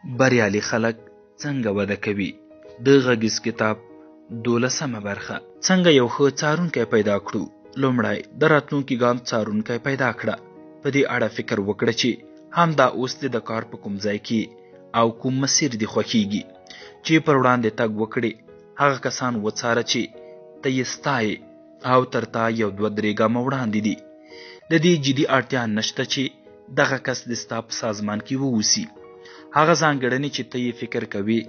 بریالي خلک څنګه وده کوي؟ د غږیز کتاب 12مه برخه. څنګه یو ښه څارونکی پیدا کړو؟ لومړی د راتلونکي ګام څارونکی پیدا کړه. په دې اړه فکر وکړه چې همدا اوس دې د کار په کوم ځای کې او کوم مسیر دې خوښیږي چې پر وړاندې تګ وکړي. هغه کسان وڅاره چې ته یې ستایې او تر تا 1-2-3 ګامه وړاندې دي. د دې جدي اړتیا نشته چې دغه کس د ستا په سازمان کې واوسي. هغه ځانګړنې چې ته یې فکر کوې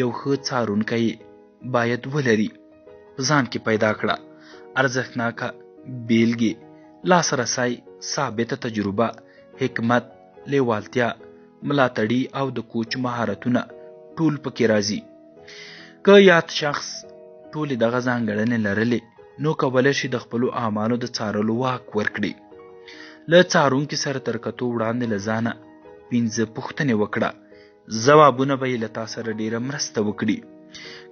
یو ښه څارونکی باید ولري. په ځان کې پیدا کړه ارزښتناکه بیلګې، لاسرسی، ثابته تجربه، حکمت، لیوالتیا، ملاتړي او د کوچ مهارتونه ټول پکې راځي. که یاد شخص ټولې دغه ځانګړنې لرلې نو کولی شي د خپلو اعمالو د څارلو واک ورکړي. له څارونکي سره تر کتو وړاندې له ځانه 5 پوښتنې وکړه. ځوابونه به یې له تا سره ډیره مرسته وکړي.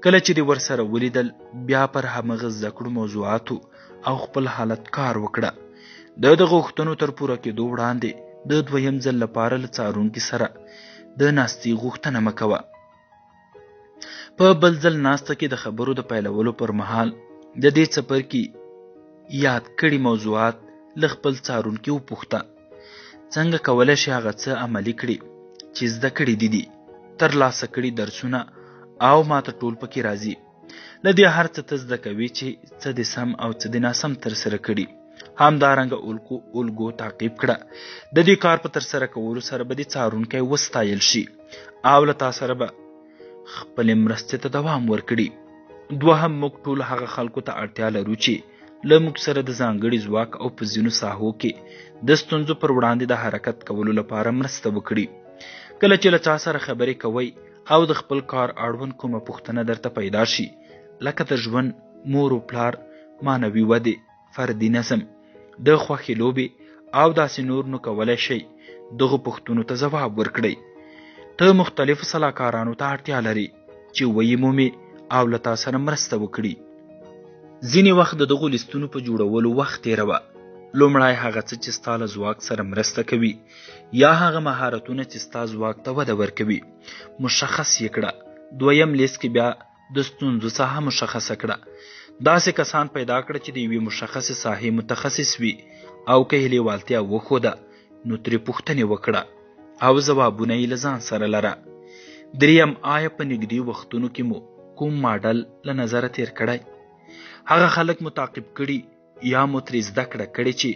کله چې دې ورسره ولیدل بیا پر همغه زده کړو موضوعاتو او خپل حالت کار وکړه. د دغه غوښتنو تر پوره کېدو وړاندې د 2یم ځل لپاره له څارونکي سره د ناستې غوښتنه مه کوه. په بل ځل ناسته کې د خبرو د پیلولو پر مهال د دې څپرکي یاد کړي موضوعات له خپل څارونکي وپوښته. څنګه کولی شي هغه څه عملي کړي چې زده کړي دي، ترلاسه کړي درسونه او ماته ټول پکې راځي. له دې هر څه ته زده کوي چې څه دې سم او څه دې ناسم ترسره کړي. همدارنګه الګو تعقیب کړه. د دې کار په ترسره کولو سره به دې څارونکی وستایل شي او له تا سره به خپلې مرستې ته دوام ورکړي. دوهم، موږ ټول هغه خلکو ته اړتیا لرو چې له موږ سره د ځانګړي ځواک او په ځینو ساحو کې د ستونزو پر وړاندې د حرکت کولو لپاره مرسته وکړي. کله چې له چا سره خبرې کوئ او د خپل کار اړوند کومه پوښتنه درته پیدا شي، لکه د ژوند، مور و پلار، معنوي ودې، فردي نظم، د خوښې لوبې او داسې نور، نو کولی شئ دغو پوښتنو ته ځواب ورکړئ. ته مختلفو سلاکارانو ته اړتیا لري چې ویې مومي او له تا سره مرسته وکړي. ځینې وخت د دغو لیستونو په جوړولو وخت تېروه. لومړی هغه څه چې ستا له ځواک سره مرسته کوي یا هغه مهارتونه چې ستا ځواک ته وده ورکوي مشخص یې کړه. دویم لیست کې بیا د ستونزو ساحه مشخصه کړه. داسې کسان پیدا کړه چې د یوې مشخصې ساحې متخصص وي او که یې لیوالتیا وښوده نو ترې پوښتنې وکړه او ځوابونه یې له ځان سره لره. دریم، آیا په نږدې وختونو کې مو کوم ماډل له نظره تیر کړی؟ هغه خلک مو تعقیب کړي یا مو ترې زده کړه کړې چې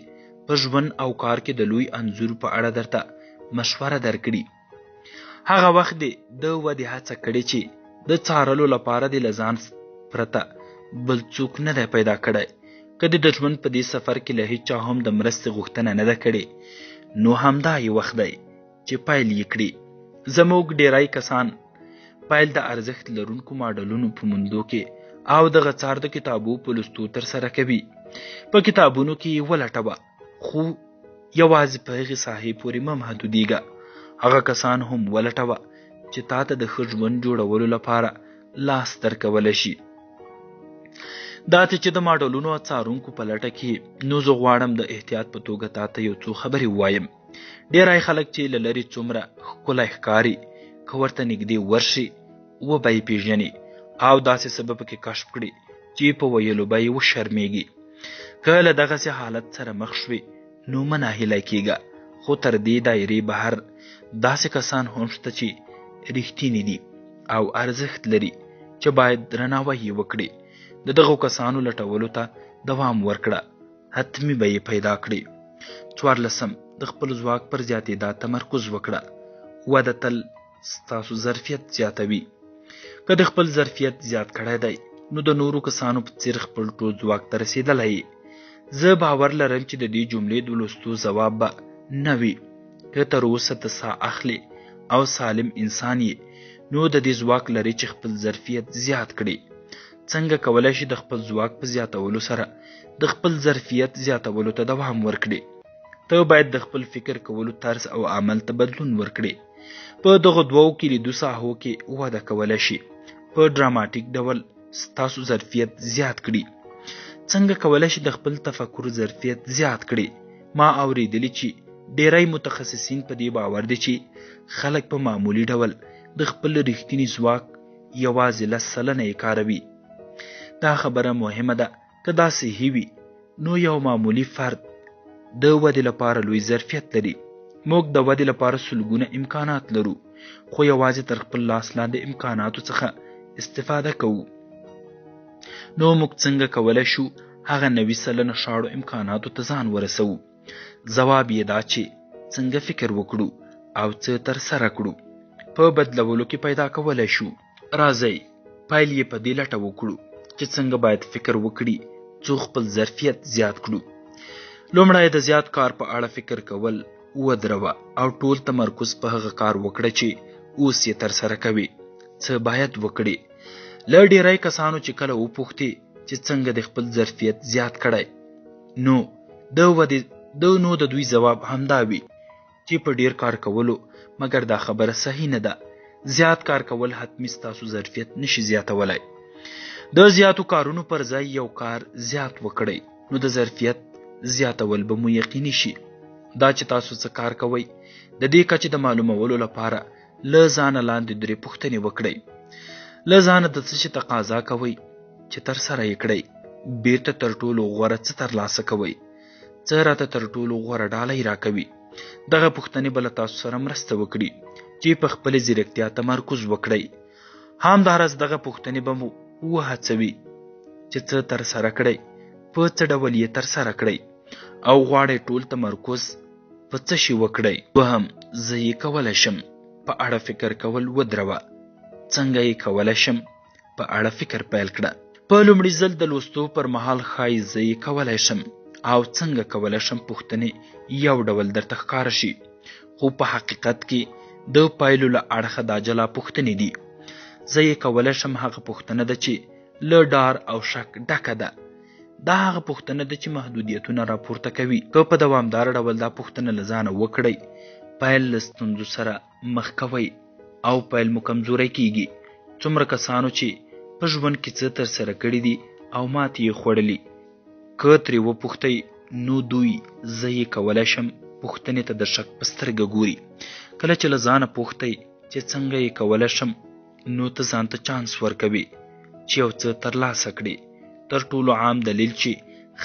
په ژوند او کار کې د لوی انځور په اړه درته مشوره درکړي؟ هغه وخت دې د ودې هڅه کړې چې د څارلو لپاره دې له ځان پرته بل څوک نه دی پیدا کړی. که دې د ژوند په دې سفر کې له هیچا هم د مرستې غوښتنه نه ده کړې نو همدا یې وخت دی چې پیل یې کړي. زموږ ډیری کسان پیل د ارزښت لرونکو ماډلونو په موندو کې او دغه څار د کتابو په لوستو ترسره کوي. په کتابونو کې یې ولټوه، خو یوازې په هغې ساحې پورې مه محدودېږه. هغه کسان هم ولټوه چې تا ته د ښه ژوند جوړولو لپاره لاس درکولی شي. دا چې د ماډلونو او څارونکو په لټه کې، نو زه غواړم د احتیاط په توګه تا ته یو څو خبرې ووایم. ډیری خلک چې له لرې څومره ښکلی ښکاري، که ورته نږدې ورشي وبه یې پېژني او داسې څه به پکې کشف کړي چې په ویلو به یې وشرمېږي. که له دغسې حالت سره مخ شوې نو مه ناهیلی کېږه، خو تر دې دایرې بهر داسې کسان هم شته چې رښتیني دي او ارزښت لري چې باید درناوی یې وکړي. د دغو کسانو لټولو ته دوام ورکړه، حتمي به یې پیدا کړي. 14، د خپل ځواک پر زیاتېدا تمرکز وکړه. وده تل ستاسو ظرفیت زیاتوي. که د خپل ظرفیت زیات کړی دی نو د نورو کسانو په څیر خپل ټول ځواک ته رسېدلی یې. زه باور لرم چې د دې جملې د لوستو ځواب به نه وي. که تر اوسه ته ساه اخلي او سالم انسان یې نو د دې ځواک لري چې خپل ظرفیت زیات کړي. څنګه کولی شي د خپل ځواک په زیاتولو سره د خپل ظرفیت زیاتولو ته دوام ورکړي؟ ته باید د خپل فکر کولو طرز او عمل ته بدلون ورکړي. په دغه دوو کلیدي ساحو کې وده کولی شي په ډراماتیک ډول ستاسو ظرفیت زیات کړي. څنګه کولی شي د خپل تفکر ظرفیت زیات کړي؟ ما اوریدلی چې ډیری متخصصین په دې باور دي چې خلک په معمولی ډول د خپل رښتینی ځواک یوازې 10% یې کاروي. دا خبره مهمه ده، که دا صحیح وي نو یو معمولی فرد د ودې لپاره لوی ظرفیت لري. موږ د ودې لپاره سلګونه امکانات لرو، خو یوازې تر خپل لاس لاندې امکاناتو څخه استفاده کوو. نو موږ څنګه کولی شو هغه 90% شاړو امکاناتو ته ځان ورسوو؟ ځواب یې دا چې څنګه فکر وکړو او څه ترسره کړو په بدلولو کې پیدا کولی شو. راځئ پیل یې په دې لټه وکړو چې څنګه باید فکر وکړي څو خپل ظرفیت زیات کړو. لومړی د زیات کار په اړه فکر کول ودروه او ټول تمرکز په هغه کار وکړه چې اوس یې ترسره کوي. څه باید وکړي؟ له ډیری کسانو چې کله وپوښتې چې څنګه د خپل ظرفیت زیات کړی نو د دوی ځواب همدا وي چې په ډیر کار کولو، مګر دا خبره صحیح نه ده. زیات کار کول حتمی ستاسو ظرفیت نشي زیاتولی. د زیاتو کارونو پر ځای یو کار زیات وکړئ نو د ظرفیت زیاتول به مو یقیني شي. دا چې تاسو څه کار کوئ د دې کچې د معلومولو لپاره له ځانه لاندې 3 پوښتنې وکړئ. له ځانه د څه شي تقاضا کوئ چې ترسره یې کړئ. بیرته تر ټولو غوره څه ترلاسه کوئ؟ څه راته تر ټولو غوره ډالۍ راکوي؟ دغه پوښتنې به له تاسو سره مرسته وکړي چې په خپلې ځیرکتیا تمرکز وکړئ. همداراز دغه پوښتنې به مو وهڅوي چې څه ترسره کړئ، په څه ډول یې ترسره کړئ او غواړئ ټول تمرکز په څه شي وکړئ. دوهم، زه یې کولی شم په اړه فکر کول ودروه. څنګه یې کولی شم په اړه فکر پیل کړه. په لومړي ځل د لوستو پر مهال ښایي زه یې کولی شم او څنګه کولی شم پوښتنې یو ډول درته ښکاره شي، خو په حقیقت کې د پایلو له اړخه دا جلا پوښتنې دي. زه یې کولی شم هغه پوښتنه ده چې له ډار او شک ډکه ده. دا هغه پوښتنه ده چې محدودیتونه راپورته کوي. که په دوامداره ډول دا پوښتنه له ځانه وکړئ، پیل له ستونزو سره مخ کوئ او پیل مو کمزوری کیږي. څومره کسانو چې په ژوند کې څه ترسره کړي دي او ماتې یې خوړلي، که ترې وپوښتئ نو دوی زه یې کولی شم پوښتنې ته د شک په سترګه ګوري. کله چې له ځانه پوښتئ چې څنګه یې کولی شم نو ته ځان ته چانس ورکوي چې یو څه ترلاسه کړي. تر ټولو عام دلیل چې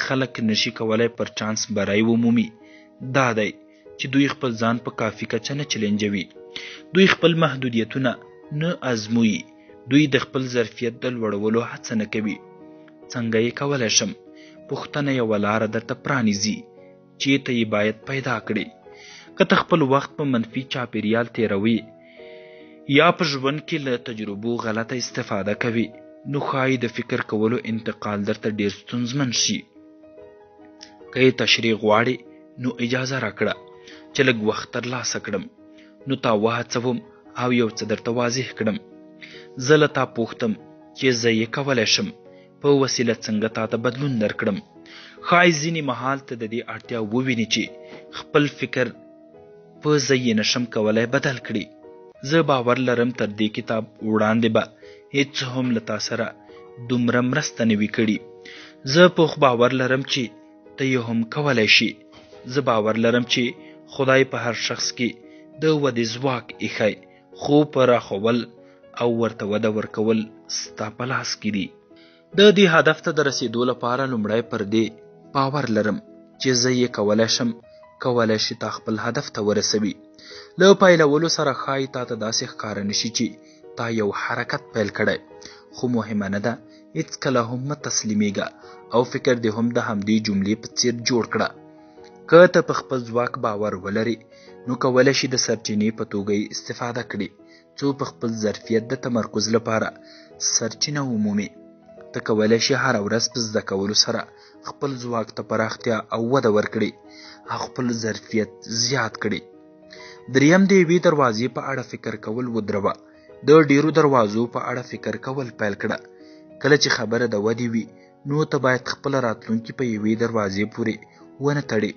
خلک نشي کولی پر چانس بری ومومي دا دی چې دوی خپل ځان په کافي کچه نه چلنجوي. دوی خپل محدودیتونه نه ازمويي. دوی د خپل ظرفیت د لوړولو هڅه نه کوي. څنګه یې کولی شم؟ پوښتنه یوه لاره درته پرانیزي چې ته یې باید پیدا کړې. که ته خپل وخت په منفي چاپیریال تیروي یا په ژوند کې له تجربو غلطه استفاده کوي نو ښایي د فکر کولو انتقال درته ډیر ستونزمن شي. که یې تشریح غواړې نو اجازه راکړه چې لږ وخت ترلاسه کړم نو تا وهڅوم او یو څه درته واضح کړم. زه له تا پوښتم چې زه یې کولی شم په وسیله څنګه تا ته بدلون درکړم. ښایي ځینې مهال ته د دې اړتیا وویني چې خپل فکر په زه یې نشم کولی بدل کړي. زه باور لرم تر دې کتاب وړاندې به هیڅ هم له تا سره دومره مرسته نه وي کړي. زه پوخ باور لرم چې ته یې هم کولی شي. زه باور لرم چې خدای په هر شخص کې د ودې ځواک ایښی، خو په راښول او ورته وده ورکول ستا په لاس کې دي. د دې هدف ته د رسیدو لپاره لومړی پر دې باور لرم چې زه یې کولی شي تا خپل هدف ته ورسوي. له پیلولو سره ښایي تا ته داسې ښکاره نشي چې تا یو حرکت پیل کړی، خو مهمه نه ده هیڅکله هم مه تسلیمیږه او فکر دې هم د همدې جملې په څیر جوړ کړه. که ته په خپل ځواک باور ولري نو کولی شي د سرچینې په توګه یې استفاده کړي څو په خپل ظرفیت د تمرکز لپاره سرچینه ومومي. ته کولی شي هره ورځ په زده کولو سره خپل ځواک ته پراختیا او وده ورکړي او خپل ظرفیت زیات کړي. دریم، د یوې دروازې په اړه فکر کول ودروه. د ډیرو دروازو په اړه فکر کول پیل کړه. کله چې خبره د ودې وي نو ته باید خپل راتلونکي په یوې دروازې پورې ونه تړې.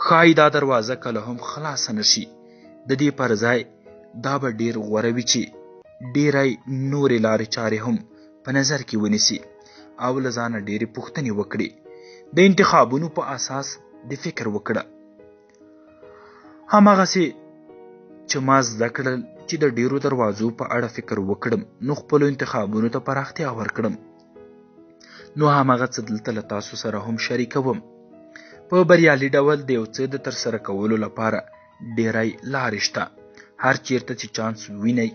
ښایي دا دروازه کله هم خلاصه نشي. د دې پر ځای دا به ډیر غوره وي چې ډیری نورې لارې چارې هم په نظر کې ونیسي او له ځانه ډیرې پوښتنې وکړي. د انتخابونو په اساس د فکر وکړه. هماغسې چې ما زده کړل چې د ډیرو دروازو په اړه فکر وکړم نو خپلو انتخابونو ته پراختیا ورکړم. نو هماغه څه دلته له تاسو سره هم شریکوم. په بریالي ډول د یو څه د ترسره کولو لپاره ډیری لارې شته. هر چیرته چې چانس وینئ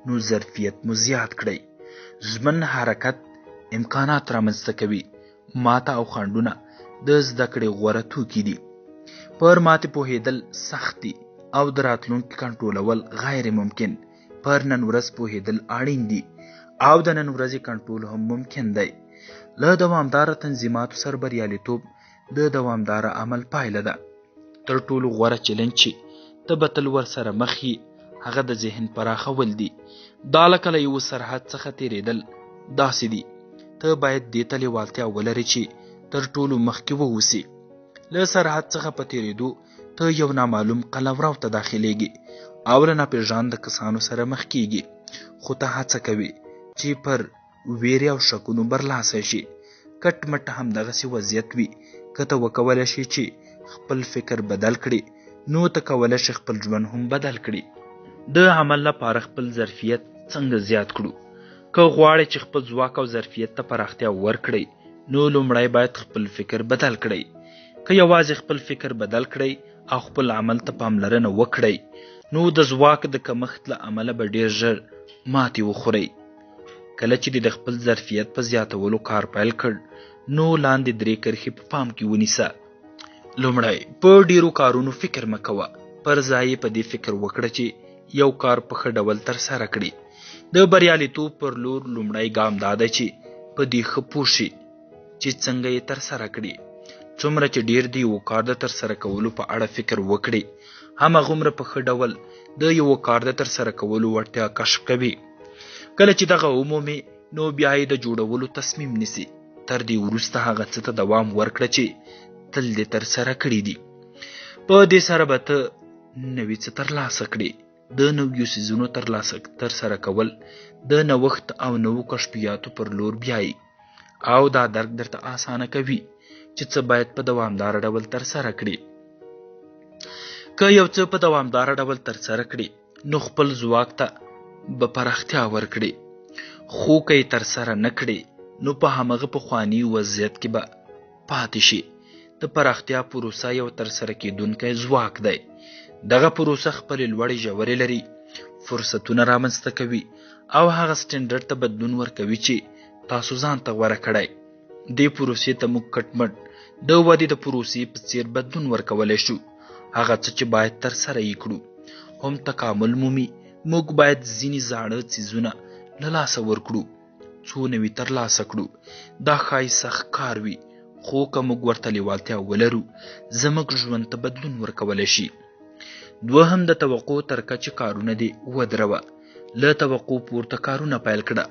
نو ظرفیت مو زیات کړئ. ژمن حرکت امکانات رامنځته کوي. ماته او خنډونه د زده کړې غوره توکي دي. پر ماتې پوهېدل سخت دي او د راتلونکي کنټرولول غیر ممکن. پر نن ورځ پوهېدل اړین دي او د نن ورځې کنټرول هم ممکن دی. له دوامداره تنظیماتو سره بریالیتوب د دوامداره عمل پایله ده. تر ټولو غوره چلنج چې ته به تل ورسره مخ یې هغه د ذهن پراخول دي. دا لکه له یوه سرحد څخه تېرېدل داسې دي. ته باید دې ته لیوالتیا ولرې چې تر ټولو مخکې ووسې. له سرحد څخه په تېرېدو ته یو نامعلوم قلمرو ته داخلېږي او له ناپېژانده کسانو سره مخ کېږي. خو ته هڅه کوې چې پر ویرې او شکونو برلاسی شي. کټ مټ همدغسې وضعیت وي. که ته وکولی شي چې خپل فکر بدل کړي نو ته کولی شي خپل ژوند هم بدل کړي. د عمل لپاره خپل ظرفیت څنګه زیات کړو؟ که غواړئ چې خپل ځواک او ظرفیت ته پراختیا ورکړئ نو لومړی باید خپل فکر بدل کړئ. که یوازې خپل فکر بدل کړئ او خپل عمل ته پاملرنه وکړئ نو د ځواک د کمښت له امله به ډیر ژر ماتې وخورئ. کله چې د خپل ظرفیت په زیاتولو کار پیل کړ نو لاندې 3 کرښې په پام کې ونیسه. لومړی په ډیرو کارونو فکر مه کوه. پر ځای په دې فکر وکړه چې یو کار په ښه ډول ترسره کړي. د بریالیتوب پر لور لومړی ګام دا دی چې په دې ښه پوه شي چې څنګه یې ترسره کړي. څومره چې ډیر د یو کار د ترسره کولو په اړه فکر وکړي هماغومره په ښه ډول د یو کار د ترسره کولو وړتیا کشف کوي. کله چې دغه ومومي نو بیا یې د جوړولو تصمیم نیسي. تر دې وروسته هغه څه ته دوام ورکړه چې تل دې ترسره کړي دي. په دې سره به ته نوي څه ترلاسه کړي. د نویو څیزونو ترسره کول د نوښت او نوو کشفیاتو پر لور بیایي او دا درک درته اسانه کوي چې څه باید په دوامداره ډول ترسره کړي. که یو څه په دوامداره ډول ترسره کړي نو خپل ځواک ته به پراختیا ورکړي. خو که یې ترسره نه کړي نو په همغه پخواني وضعیت کې به پاتې شي. د پراختیا پروسه یو ترسره کېدونکی ځواک دی. دغه پروسه خپلې لوړې ژورې لري، فرصتونه رامنځته کوي او هغه سټنډرډ ته بدلون ورکوي چې تاسو ځان ته غوره کړئ. دې پروسې ته موږ کټمټ د ودې د پروسې په څیر بدلون ورکولی شو. هغه څه چې باید ترسره یې کړو هم تکامل مومي. موږ باید ځینې زاړه څیزونه له لاسه ورکړو څو نوي ترلاسه کړو. دا ښایي سخت کار وي خو که موږ ورته لیوالتیا ولرو زموږ ژوند ته بدلون ورکولی شي. دوهم د توقع تر کچې کارونه دې ودروه. له توقع پورته کارونه پیل کړه.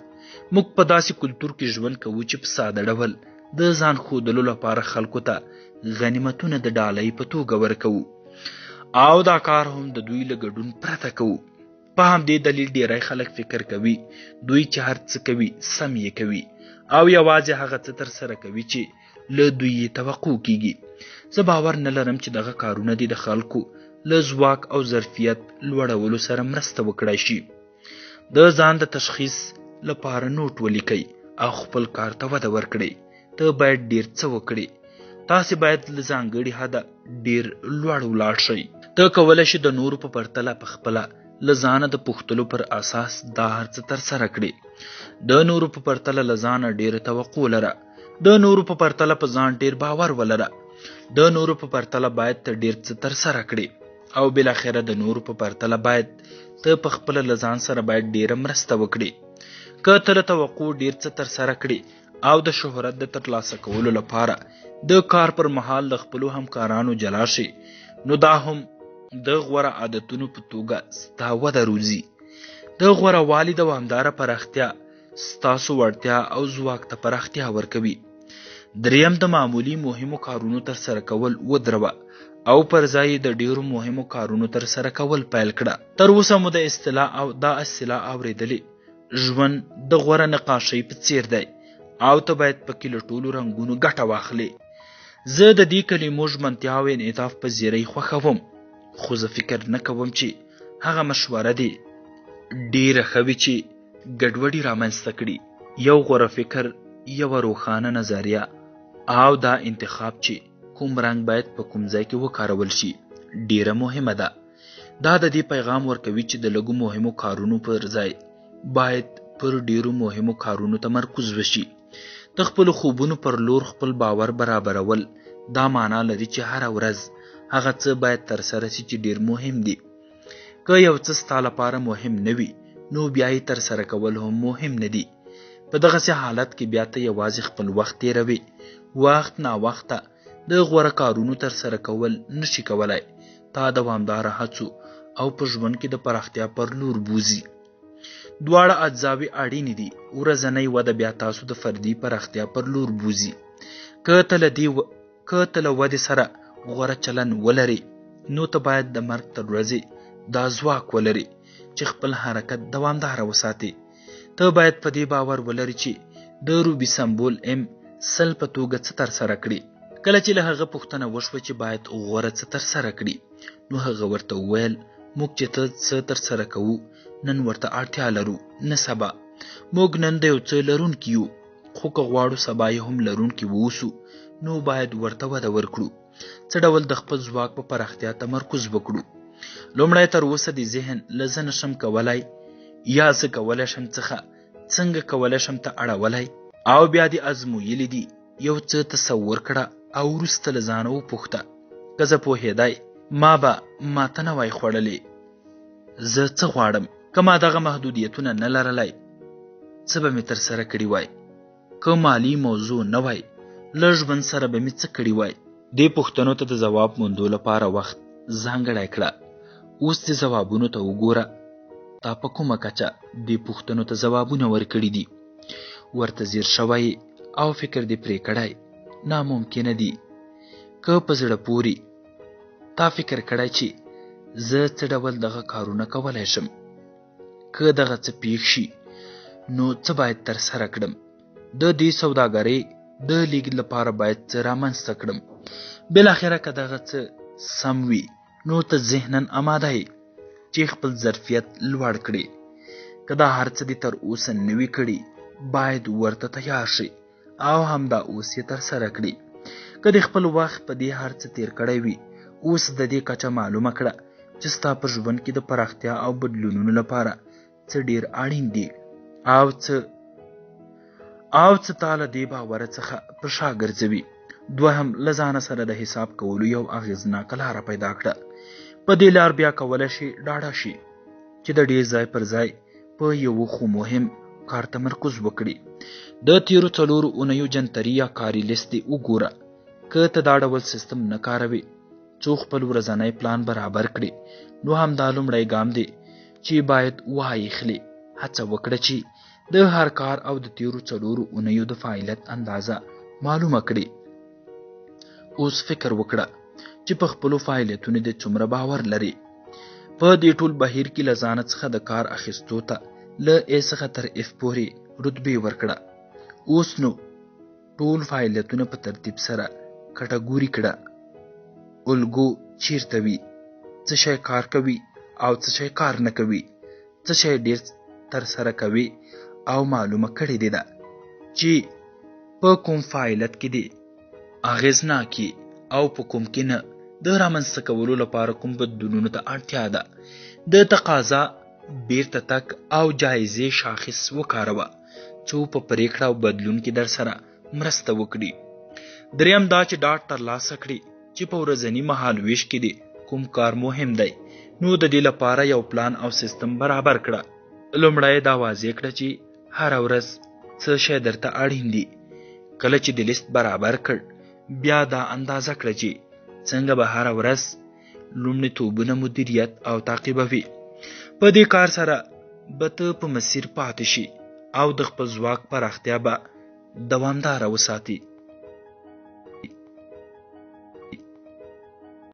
موږ په داسې کلتور کې ژوند کوو چې په ساده ډول د ځان ښودلو لپاره خلکو ته غنیمتونه د ډالۍ په توګه ورکوو او دا کار هم د دوی له ګډون پرته کوو. په همدې دلیل ډیری خلک فکر کوي دوی چې هر څه کوي سم یې کوي او یوازې هغه څه ترسره کوي چې له دوی یې توقع کیږي. زه باور نه لرم چې دغه کارونه دې د خلکو له ځواک او ظرفیت لوړولو سره مرسته وکړای شي. د ځان د تشخیص لپاره نوټ ولیکئ او خپل کار ته وده ورکړئ. ته باید ډیر څه وکړې. تاسې باید له ځانګړي حده ډیر لوړ ولاړ شئ. ته کولی شي د نورو په پرتله پخپله له ځانه د پوښتلو پر اساس دا هر څه ترسره کړي. د نورو په پرتله له ځانه ډیره توقع لره. د نورو په پرتله په ځان ډیر باور ولره. د نورو په پرتله باید ته ډیر څه ترسره کړي او بالاخره د نورو په پرتله باید ته په خپله له ځان سره باید ډیره مرسته وکړي. که ته له توقع ډیر څه ترسره کړي او د شهرت د ترلاسه کولو لپاره د کار پر مهال د خپلو همکارانو جلا شي نو دا هم د غوره عادتونو په توګه ستا وده روزي. د غوره والي دوامداره پراختیا ستاسو وړتیا او ځواک ته پراختیا ورکوي. دریم د معمولی مهمو کارونو ترسره کول ودروه او پر ځای د ډیرو مهمو کارونو ترسره کول پیل کړه. تر اوسه مو د اصطلاح اوریدلې ژوند د غوره نقاشۍ په څیر دی او ته باید پکې له ټولو رنګونو ګټه واخلې. زه د دې کلمو ژمنتیا او انعطاف پذیرۍ خوښوم خو زه فکر نه کوم چې هغه مشوره دی ډیره ښه وي چې ګډوډي رامنځته کړي. یو غوره فکر، یوه روښانه نظریه او دا انتخاب چې کوم رنګ باید په کوم ځای کې وکارول شي ډیره مهمه ده. دا د دې پیغام ورکوي چې د لږو مهمو کارونو پر ځای باید پر ډیرو مهمو کارونو تمرکز وشي. د خپلو خوبونو پر لور خپل باور برابرول دا معنا لري چې هره ورځ هغه څه باید ترسره شي چې ډیر مهم دي. که یو څه ستا لپاره مهم نه وي نو بیا یې ترسره کول هم مهم نه دي. په دغسې حالت کې بیا ته یوازې خپل وخت تیروي. وخت ناوخته د غوره کارونو ترسره کول نشي کولای تا دوامداره هڅو او په ژوند کې د پراختیا پر لور بوزي. دواړه اجزاوې اړینې دي. ورځنۍ وده بیا تاسو د فردي پراختیا پر لور بوزي. که ته له ودې سره غوره چلن ولري نو ته باید د مرګ تر ورځې دا ځواک ولري چې خپل حرکت دوامداره وساتي. ته باید په دې باور ولري چې د روبي سمبول M10 په توګه څه ترسره کړي. کله چې له هغه پوښتنه وشوه چې باید غوره څه ترسره کړي نو هغه ورته وویل موږ چې ته څه ترسره کوو نن ورته اړتیا لرو نه سبا. موږ نن د یو څه لرونکي یو خو که غواړو سبا یې هم لرونکي واوسو نو باید ورته وده ورکړو. څه ډول د خپل ځواک په پراختیا تمرکز وکړو. لومړی تر اوسه د ذهن له زه نشم کولی یا زه کولی شم څخه څنګه کولی شم ته اړولی او بیا دې ازمویلی دي یو څه تصور کړه او وروسته له ځانه وپوښته که زه پوهېدی ما ته نه وای خوړلی زه څه غواړم. که ما دغه محدودیتونه نه لرلی څه به مې ترسره کړي وای. که مالی موضوع نه وای له ژوند سره به مې څه کړي وای. دې پوښتنو ته د ځواب موندو لپاره وخت ځانګړی کړه. اوس دې ځوابونو ته وګوره. تا په کومه کچه دې پوښتنو ته ځوابونه ورکړي دي؟ ورته ځیر شوی او فکر دې پرې کړی ناممکنه دي. که په زړه پورې تا فکر کړی چې زه څه ډول دغه کارونه کولی شم، که دغه څه پیښ شي نو څه باید ترسره کړم، د دې سوداګرۍ د لیږد لپاره باید څه رامنځته کړم. بالاخره که دغه څه سم وي نو ته ذهناً آماده یې چې خپل ظرفیت لوړ کړي. که دا هر څه دې تر اوسه نه وي کړي باید ورته تیار شي او همدا اوس یې ترسره کړي. که د خپل وخت په دې هر څه تیر کړی وي اوس د دې کچه معلومه کړه چې ستا په ژوند کې د پراختیا او بدلونونو لپاره څه ډیر اړین دي او څه تا له دې باوره څخه په شا ګرځوي. دوهم، له ځانه سره د حساب کولو یو اغېزناکه لاره پیدا کړه. په دې لار بیا کولی شي ډاډه شي چې د ډیر ځای پر ځای په یو خو مهم کار تمرکز وکړي. د تیرو 4 اونیو جنتري یا کاري لیست دې وګوره. که ته دا ډول سیستم نه کاروي څو خپل ورځنی پلان برابر کړي نو همدا لومړی ګام دی چې باید وایخلي. هڅه وکړه چې د هر کار او د تیرو 4 اونیو د فعالیت اندازه معلومه کړي. اوس فکر وکړه چې په خپلو فعالیتونو دې څومره باور لري. په دې ټول بهیر کې له ځانه څخه د کار اخیستو ته له A څخه تر F پورې رتبې ورکړه. اوس نو ټول فعالیتونه په ترتیب سره کټګوري کړه. الګو چیرته وي، څه شی کار کوي او څه شی کار نه کوي، څه شی ډیر ترسره کوي او معلومه کړې ده چې په کوم فعالیت کې دی اغېزناکي او په کوم کې نه. د رامنځته کولو لپاره کوم بدلونونو ته اړتیا ده. د تقاضا بیرته تک او جایزې شاخص وکاروه څو په پریکړه او بدلون کې در سره مرسته وکړي. دریم دا چې ډاډ ترلاسه کړي چې په ورځني مهال ویش کې دی کوم کار مهم دی نو د دې لپاره یو پلان او سیستم برابر کړه. لومړی دا واضح کړه چې هره ورځ څه شی درته اړین دي. کله چې د لیست برابر کړ بیا دا اندازه کړه چې څنګه به هره ورځ لومړیتوبونه مدیریت او تعقیبوي. په دې کار سره به ته په مسیر پاتې شي او د خپل ځواک پراختیا به دوامداره وساتي.